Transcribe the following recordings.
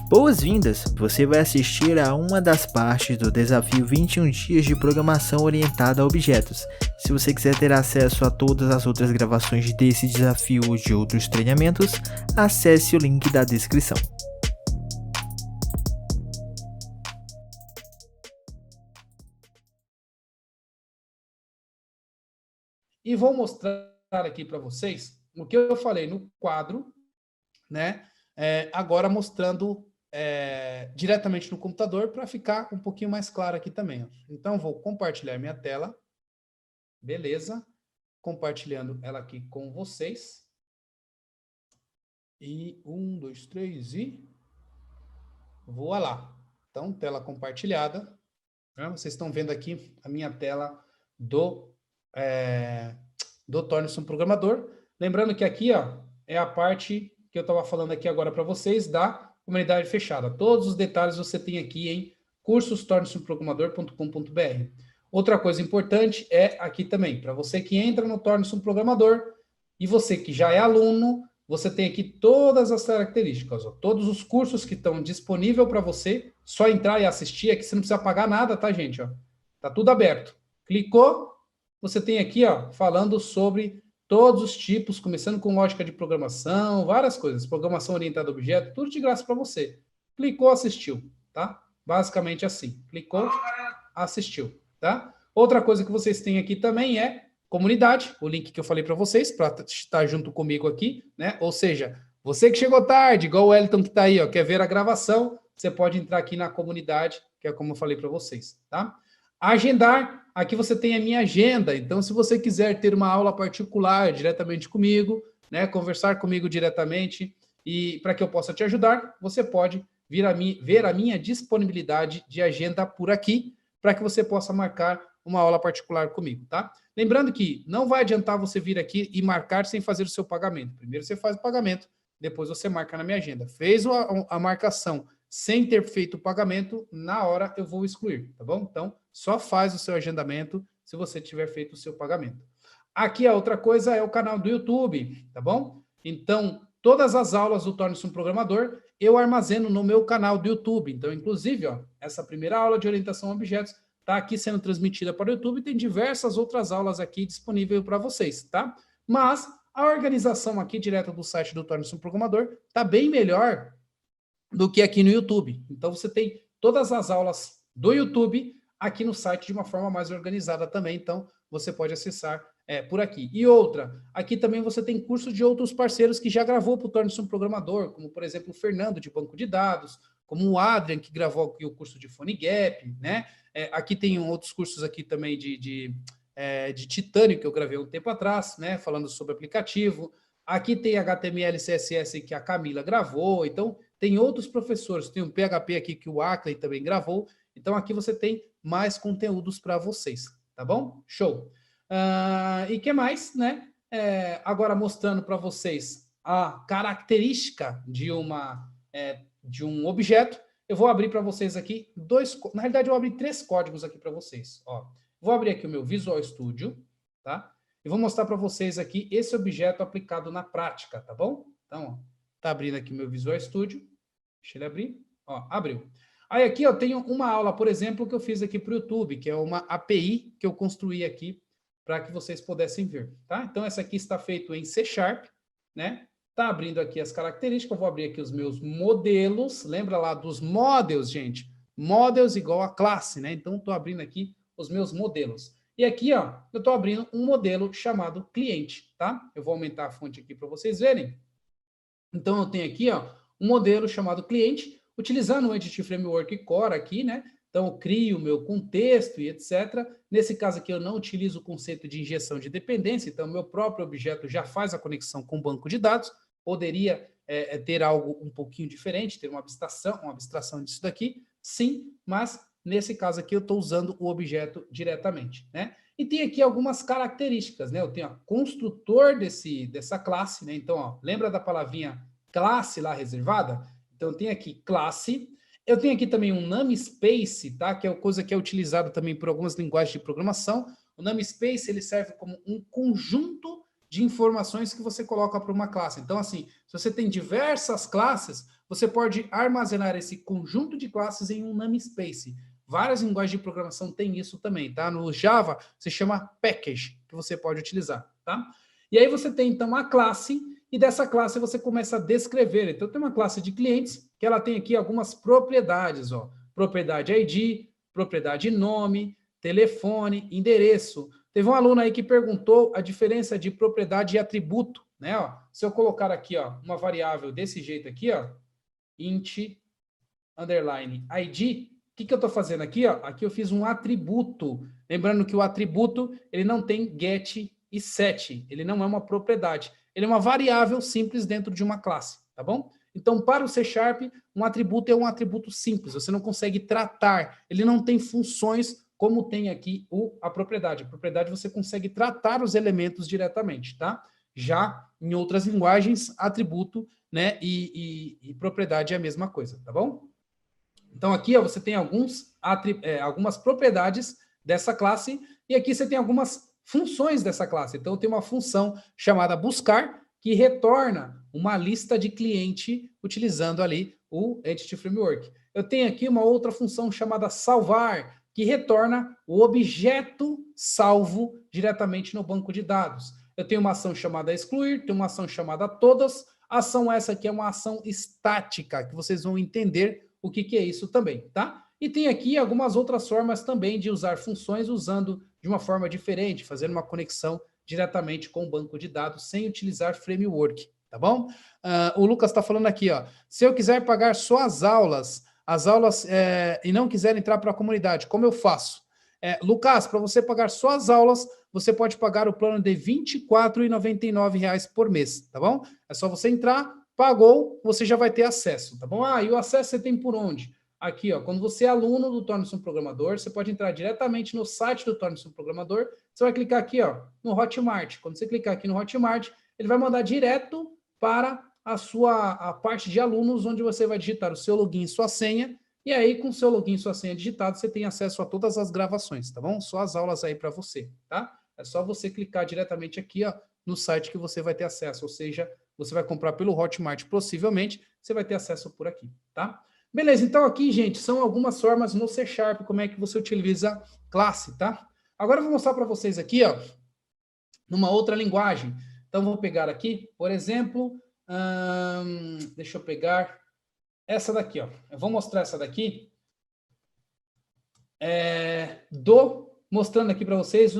Boas-vindas! Você vai assistir a uma das partes do desafio 21 dias de programação orientada a objetos. Se você quiser ter acesso a todas as outras gravações desse desafio ou de outros treinamentos, acesse o link da descrição. E vou mostrar aqui para vocês o que eu falei no quadro, né? Agora mostrando diretamente no computador para ficar um pouquinho mais claro aqui também. Ó. Então, vou compartilhar minha tela. Beleza. Compartilhando ela aqui com vocês. E 1, 2, 3 e... voa lá. Então, tela compartilhada. Né? Vocês estão vendo aqui a minha tela do Torne-se um Programador. Lembrando que aqui ó, é a parte que eu estava falando aqui agora para vocês da comunidade fechada. Todos os detalhes você tem aqui em cursos-torne-se-um-programador.com.br. Outra coisa importante é aqui também, para você que entra no Torne-se um Programador e você que já é aluno, você tem aqui todas as características, ó, todos os cursos que estão disponíveis para você, só entrar e assistir, aqui você não precisa pagar nada, tá, gente? Ó, tá tudo aberto. Clicou, você tem aqui, ó, falando sobre todos os tipos, começando com lógica de programação, várias coisas, programação orientada a objeto, tudo de graça para você. Clicou, assistiu, tá? Basicamente assim. Clicou, assistiu, tá? Outra coisa que vocês têm aqui também é comunidade, o link que eu falei para vocês, para estar junto comigo aqui, né? Ou seja, você que chegou tarde, igual o Wellington que está aí, ó, quer ver a gravação, você pode entrar aqui na comunidade, que é como eu falei para vocês, tá? Agendar, aqui você tem a minha agenda, então se você quiser ter uma aula particular diretamente comigo, né, conversar comigo diretamente e para que eu possa te ajudar, você pode ver a minha disponibilidade de agenda por aqui, para que você possa marcar uma aula particular comigo, tá? Lembrando que não vai adiantar você vir aqui e marcar sem fazer o seu pagamento. Primeiro você faz o pagamento, depois você marca na minha agenda. Fez a marcação sem ter feito o pagamento, na hora eu vou excluir, tá bom? Então, só faz o seu agendamento se você tiver feito o seu pagamento. Aqui a outra coisa é o canal do YouTube, tá bom? Então, todas as aulas do Torne-se um Programador eu armazeno no meu canal do YouTube. Então, inclusive, ó, essa primeira aula de orientação a objetos está aqui sendo transmitida para o YouTube e tem diversas outras aulas aqui disponíveis para vocês, tá? Mas a organização aqui direto do site do Torne-se um Programador está bem melhor do que aqui no YouTube. Então, você tem todas as aulas do YouTube aqui no site de uma forma mais organizada também. Então, você pode acessar por aqui. E outra, aqui também você tem curso de outros parceiros que já gravou para o Torne-se um Programador, como, por exemplo, o Fernando, de Banco de Dados, como o Adrian, que gravou aqui o curso de PhoneGap, né? Aqui tem outros cursos aqui também de Titânio, que eu gravei um tempo atrás, né? Falando sobre aplicativo. Aqui tem HTML e CSS que a Camila gravou. Então, tem outros professores. Tem um PHP aqui que o Ackley também gravou. Então, aqui você tem mais conteúdos para vocês, tá bom? Show! E que mais, né? Agora mostrando para vocês a característica de um objeto, eu vou abrir para vocês aqui na realidade eu vou abrir 3 códigos aqui para vocês. Ó, vou abrir aqui o meu Visual Studio, tá? E vou mostrar para vocês aqui esse objeto aplicado na prática, tá bom? Então, ó, tá abrindo aqui o meu Visual Studio. Deixa ele abrir. Ó, abriu. Aí aqui eu tenho uma aula, por exemplo, que eu fiz aqui para o YouTube, que é uma API que eu construí aqui para que vocês pudessem ver, tá? Então, essa aqui está feito em C#, né? Tá abrindo aqui as características, eu vou abrir aqui os meus modelos, lembra lá dos models, gente? Models igual a classe, né? Então, estou abrindo aqui os meus modelos. E aqui, ó, eu estou abrindo um modelo chamado cliente, tá? Eu vou aumentar a fonte aqui para vocês verem. Então, eu tenho aqui, ó, um modelo chamado cliente, utilizando o Entity Framework Core aqui, né? Então, eu crio o meu contexto e etc. Nesse caso aqui, eu não utilizo o conceito de injeção de dependência, então, meu próprio objeto já faz a conexão com o banco de dados. Poderia ter algo um pouquinho diferente, ter uma abstração disso daqui, sim, mas nesse caso aqui eu estou usando o objeto diretamente, né? E tem aqui algumas características, né? Eu tenho o construtor dessa classe, né? Então, ó, lembra da palavrinha classe lá reservada? Então, tem aqui classe. Eu tenho aqui também um namespace, tá? Que é uma coisa que é utilizada também por algumas linguagens de programação. O namespace, ele serve como um conjunto de informações que você coloca para uma classe. Então, assim, se você tem diversas classes, você pode armazenar esse conjunto de classes em um namespace. Várias linguagens de programação têm isso também, tá? No Java, se chama package, que você pode utilizar, tá? E aí você tem, então, a classe, e dessa classe você começa a descrever. Então, tem uma classe de clientes, que ela tem aqui algumas propriedades, ó. Propriedade ID, propriedade nome, telefone, endereço. Teve um aluno aí que perguntou a diferença de propriedade e atributo, né? Ó, se eu colocar aqui, ó, uma variável desse jeito aqui, ó, int underline ID, o que eu estou fazendo aqui? Ó? Aqui eu fiz um atributo. Lembrando que o atributo ele não tem get e set. Ele não é uma propriedade. Ele é uma variável simples dentro de uma classe, tá bom? Então, para o C Sharp, um atributo é um atributo simples. Você não consegue tratar. Ele não tem funções como tem aqui a propriedade. A propriedade você consegue tratar os elementos diretamente, tá? Já em outras linguagens, atributo, né, e propriedade é a mesma coisa, tá bom? Então, aqui ó, você tem algumas propriedades dessa classe e aqui você tem algumas funções dessa classe. Então, tem uma função chamada buscar que retorna uma lista de cliente utilizando ali o Entity Framework. Eu tenho aqui uma outra função chamada salvar, que retorna o objeto salvo diretamente no banco de dados. Eu tenho uma ação chamada excluir, tenho uma ação chamada todas. A ação essa aqui é uma ação estática, que vocês vão entender o que é isso também, tá? E tem aqui algumas outras formas também de usar funções usando de uma forma diferente, fazendo uma conexão diretamente com o banco de dados sem utilizar framework, tá bom? O Lucas está falando aqui, ó, se eu quiser pagar só as aulas e não quiser entrar para a comunidade, como eu faço? Lucas, para você pagar só as aulas, você pode pagar o plano de R$ 24,99 por mês, tá bom? É só você entrar, pagou, você já vai ter acesso, tá bom? E o acesso você tem por onde? Aqui, ó, quando você é aluno do Torne-se um Programador, você pode entrar diretamente no site do Torne-se um Programador, você vai clicar aqui, ó, no Hotmart. Quando você clicar aqui no Hotmart, ele vai mandar direto para a parte de alunos, onde você vai digitar o seu login e sua senha, e aí, com o seu login e sua senha digitado, você tem acesso a todas as gravações, tá bom? Só as aulas aí para você, tá? É só você clicar diretamente aqui, ó, no site que você vai ter acesso, ou seja, você vai comprar pelo Hotmart, possivelmente, você vai ter acesso por aqui, tá? Beleza, então aqui, gente, são algumas formas no C Sharp, como é que você utiliza classe, tá? Agora eu vou mostrar para vocês aqui, ó, numa outra linguagem. Então, vou pegar aqui, por exemplo, deixa eu pegar essa daqui, ó. Eu vou mostrar essa daqui, mostrando aqui para vocês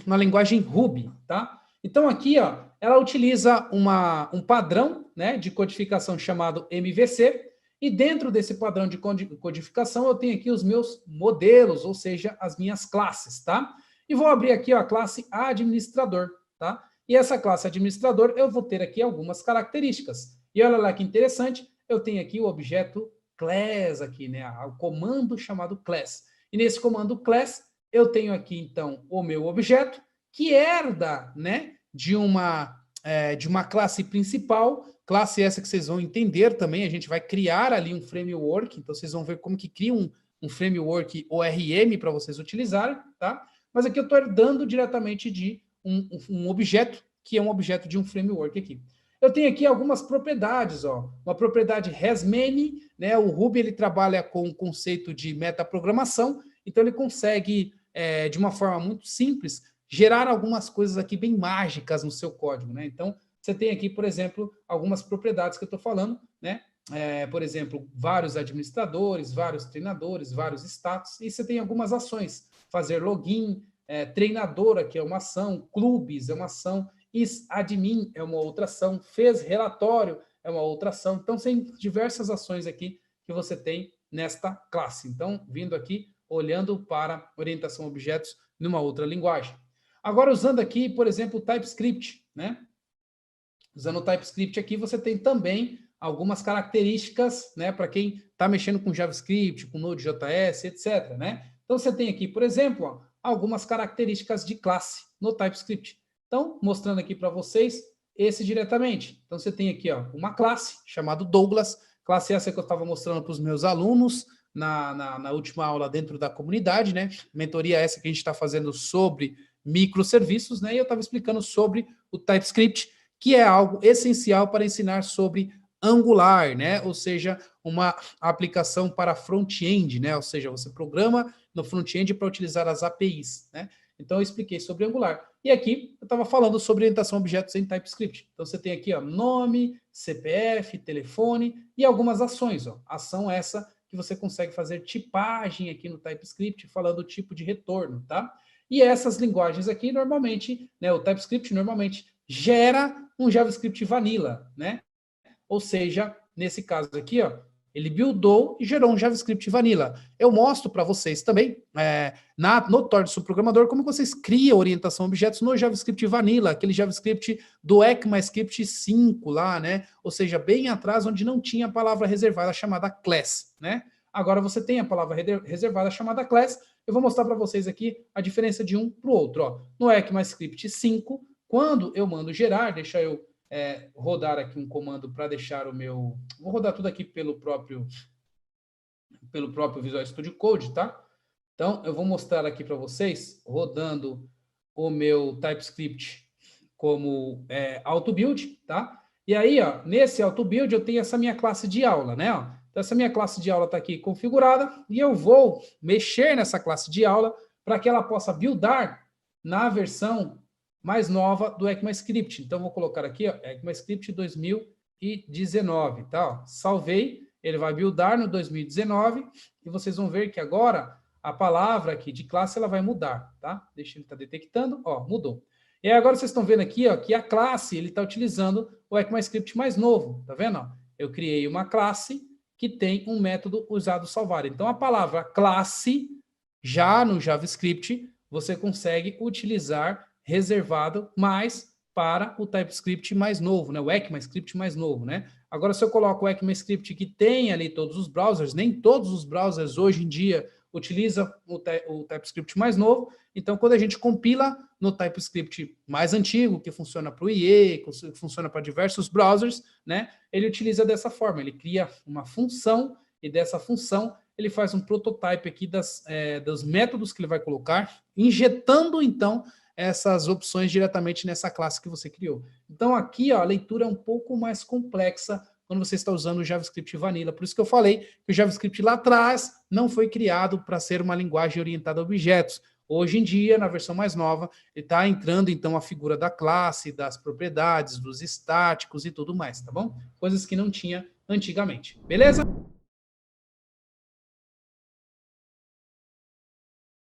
na linguagem Ruby, tá? Então, aqui, ó, ela utiliza um padrão, né, de codificação chamado MVC, e dentro desse padrão de codificação eu tenho aqui os meus modelos, ou seja, as minhas classes, tá? E vou abrir aqui ó, a classe administrador, tá? E essa classe administrador eu vou ter aqui algumas características. E olha lá que interessante, eu tenho aqui o objeto class aqui, né? O comando chamado class. E nesse comando class eu tenho aqui então o meu objeto que herda, né, de uma classe principal, classe essa que vocês vão entender também, a gente vai criar ali um framework, então vocês vão ver como que cria um framework ORM para vocês utilizarem, tá? Mas aqui eu estou herdando diretamente de um objeto, que é um objeto de um framework aqui. Eu tenho aqui algumas propriedades, ó. Uma propriedade has-many, né? O Ruby ele trabalha com o conceito de metaprogramação, então ele consegue, de uma forma muito simples, gerar algumas coisas aqui bem mágicas no seu código, né? Então, você tem aqui, por exemplo, algumas propriedades que eu estou falando, né? Por exemplo, vários administradores, vários treinadores, vários status, e você tem algumas ações. Fazer login, treinador aqui é uma ação, clubes é uma ação, admin é uma outra ação, fez relatório é uma outra ação. Então, tem diversas ações aqui que você tem nesta classe. Então, vindo aqui, olhando para orientação a objetos numa outra linguagem. Agora, usando aqui, por exemplo, o TypeScript, né? Usando o TypeScript aqui, você tem também algumas características, né? Para quem está mexendo com JavaScript, com Node.js, etc, né? Então, você tem aqui, por exemplo, ó, algumas características de classe no TypeScript. Então, mostrando aqui para vocês esse diretamente. Então, você tem aqui ó, uma classe chamada Douglas, classe essa que eu estava mostrando para os meus alunos na última aula dentro da comunidade, né? Mentoria essa que a gente está fazendo sobre microserviços, né? E eu estava explicando sobre o TypeScript, que é algo essencial para ensinar sobre Angular, né? Ou seja, uma aplicação para front-end, né? Ou seja, você programa no front-end para utilizar as APIs, né? Então eu expliquei sobre Angular. E aqui eu estava falando sobre orientação a objetos em TypeScript. Então você tem aqui, ó, nome, CPF, telefone e algumas ações, ó. Ação essa que você consegue fazer tipagem aqui no TypeScript, falando o tipo de retorno, tá? E essas linguagens aqui, normalmente, né, o TypeScript normalmente gera um JavaScript vanilla, né? Ou seja, nesse caso aqui, ó, ele buildou e gerou um JavaScript vanilla. Eu mostro para vocês também, no Torch do Programador, como vocês criam orientação a objetos no JavaScript vanilla, aquele JavaScript do ECMAScript 5 lá, né? Ou seja, bem atrás, onde não tinha a palavra reservada chamada class, né? Agora você tem a palavra reservada chamada class. Eu vou mostrar para vocês aqui a diferença de um para o outro. Ó. No ECMAScript 5, quando eu mando gerar, deixa eu rodar aqui um comando para deixar o meu... Vou rodar tudo aqui pelo próprio Visual Studio Code, tá? Então, eu vou mostrar aqui para vocês, rodando o meu TypeScript como auto-build, tá? E aí, ó, nesse auto-build eu tenho essa minha classe de aula, né? Ó. Então, essa minha classe de aula está aqui configurada e eu vou mexer nessa classe de aula para que ela possa buildar na versão mais nova do ECMAScript. Então, vou colocar aqui, ó, ECMAScript 2019, tá? Ó, salvei, ele vai buildar no 2019 e vocês vão ver que agora a palavra aqui de classe ela vai mudar, tá? Deixa ele estar detectando, ó, mudou. E aí agora vocês estão vendo aqui, ó, que a classe ele está utilizando o ECMAScript mais novo, tá vendo? Ó? Eu criei uma classe que tem um método usado salvar. Então, a palavra classe, já no JavaScript, você consegue utilizar reservado mais para o TypeScript mais novo, né? O ECMAScript mais novo, né? Agora, se eu coloco o ECMAScript que tem ali todos os browsers, nem todos os browsers hoje em dia utilizam o TypeScript mais novo. Então, quando a gente compila no TypeScript mais antigo, que funciona para o IE, que funciona para diversos browsers, né? Ele utiliza dessa forma, ele cria uma função e dessa função ele faz um prototype aqui dos métodos que ele vai colocar, injetando, então, essas opções diretamente nessa classe que você criou. Então, aqui, ó, a leitura é um pouco mais complexa quando você está usando o JavaScript Vanilla. Por isso que eu falei que o JavaScript lá atrás não foi criado para ser uma linguagem orientada a objetos. Hoje em dia, na versão mais nova, ele está entrando, então, a figura da classe, das propriedades, dos estáticos e tudo mais, tá bom? Coisas que não tinha antigamente. Beleza?